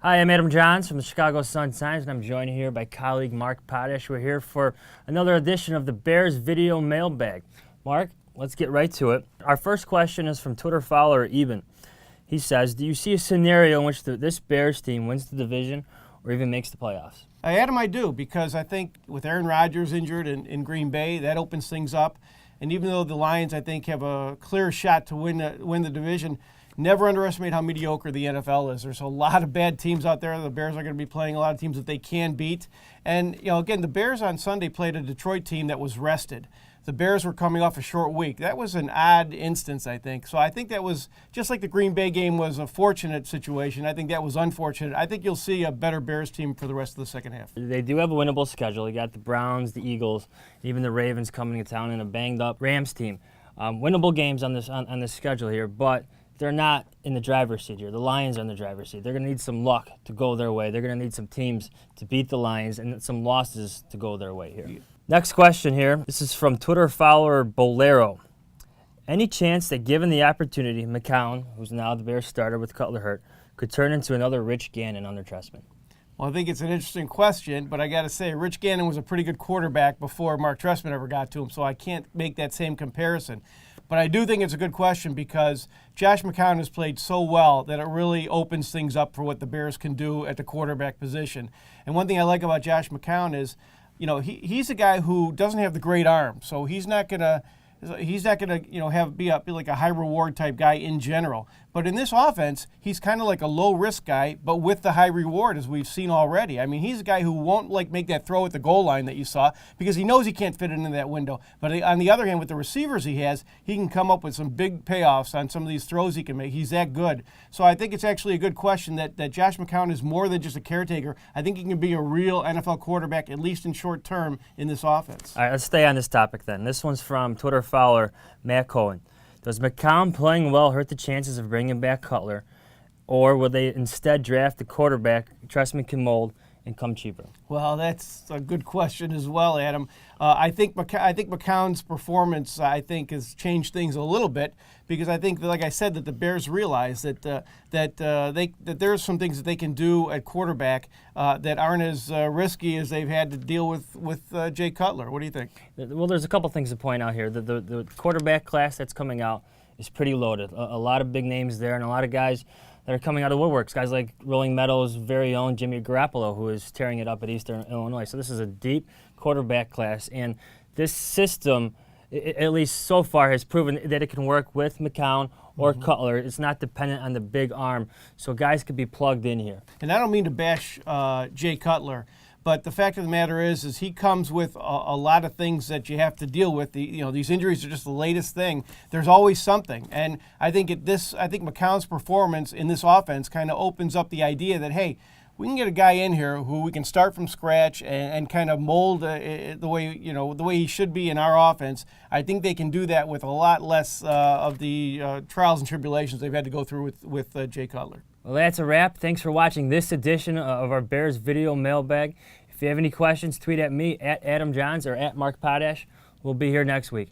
Hi, I'm Adam Johns from the Chicago Sun-Times, and I'm joined here by colleague Mark Potash. We're here for another edition of the Bears Video Mailbag. Mark, let's get right to it. Our first question is from Twitter follower Eben. He says, do you see a scenario in which this Bears team wins the division or even makes the playoffs? Adam, I do, because I think with Aaron Rodgers injured in Green Bay, that opens things up. And even though the Lions, I think, have a clear shot to win the division, never underestimate how mediocre the NFL is. There's a lot of bad teams out there. The Bears are going to be playing a lot of teams that they can beat. And, again, the Bears on Sunday played a Detroit team that was rested. The Bears were coming off a short week. That was an odd instance, I think. So I think that was, just like the Green Bay game was a fortunate situation, I think that was unfortunate. I think you'll see a better Bears team for the rest of the second half. They do have a winnable schedule. You got the Browns, the Eagles, even the Ravens coming to town, and a banged-up Rams team. Winnable games on this schedule here, but they're not in the driver's seat here. The Lions are in the driver's seat. They're going to need some luck to go their way. They're going to need some teams to beat the Lions and some losses to go their way here. Next question here. This is from Twitter follower Bolero. Any chance that given the opportunity, McCown, who's now the Bears starter with Cutler hurt, could turn into another Rich Gannon under Trestman? Well, I think it's an interesting question, but I got to say, Rich Gannon was a pretty good quarterback before Mark Trestman ever got to him, so I can't make that same comparison. But I do think it's a good question because Josh McCown has played so well that it really opens things up for what the Bears can do at the quarterback position. And one thing I like about Josh McCown is, he's a guy who doesn't have the great arm, so he's not gonna be like a high reward type guy in general. But in this offense, he's kind of like a low risk guy, but with the high reward, as we've seen already. I mean, he's a guy who won't make that throw at the goal line that you saw because he knows he can't fit it into that window. But on the other hand, with the receivers he has, he can come up with some big payoffs on some of these throws he can make. He's that good. So I think it's actually a good question that Josh McCown is more than just a caretaker. I think he can be a real NFL quarterback, at least in short term, in this offense. All right, let's stay on this topic then. This one's from Twitter follower Matt Cohen. Does McCown playing well hurt the chances of bringing back Cutler, or will they instead draft the quarterback Trestman can mold and come cheaper? Well, that's a good question as well, Adam. I think McCown's performance, has changed things a little bit because I think, like I said, that the Bears realize that there's some things that they can do at quarterback that aren't as risky as they've had to deal with Jay Cutler. What do you think? Well, there's a couple things to point out here. The quarterback class that's coming out is pretty loaded. A lot of big names there and a lot of guys that are coming out of the woodworks. Guys like Rolling Meadows' very own Jimmy Garoppolo, who is tearing it up at Eastern Illinois. So this is a deep quarterback class. And this system, at least so far, has proven that it can work with McCown or Cutler. It's not dependent on the big arm. So guys could be plugged in here. And I don't mean to bash Jay Cutler, but the fact of the matter is he comes with a lot of things that you have to deal with. These injuries are just the latest thing. There's always something, and I think McCown's performance in this offense kind of opens up the idea that, hey, we can get a guy in here who we can start from scratch and kind of mold the way he should be in our offense. I think they can do that with a lot less of the trials and tribulations they've had to go through with Jay Cutler. Well, that's a wrap. Thanks for watching this edition of our Bears Video Mailbag. If you have any questions, tweet at me, at Adam Johns, or at Mark Potash. We'll be here next week.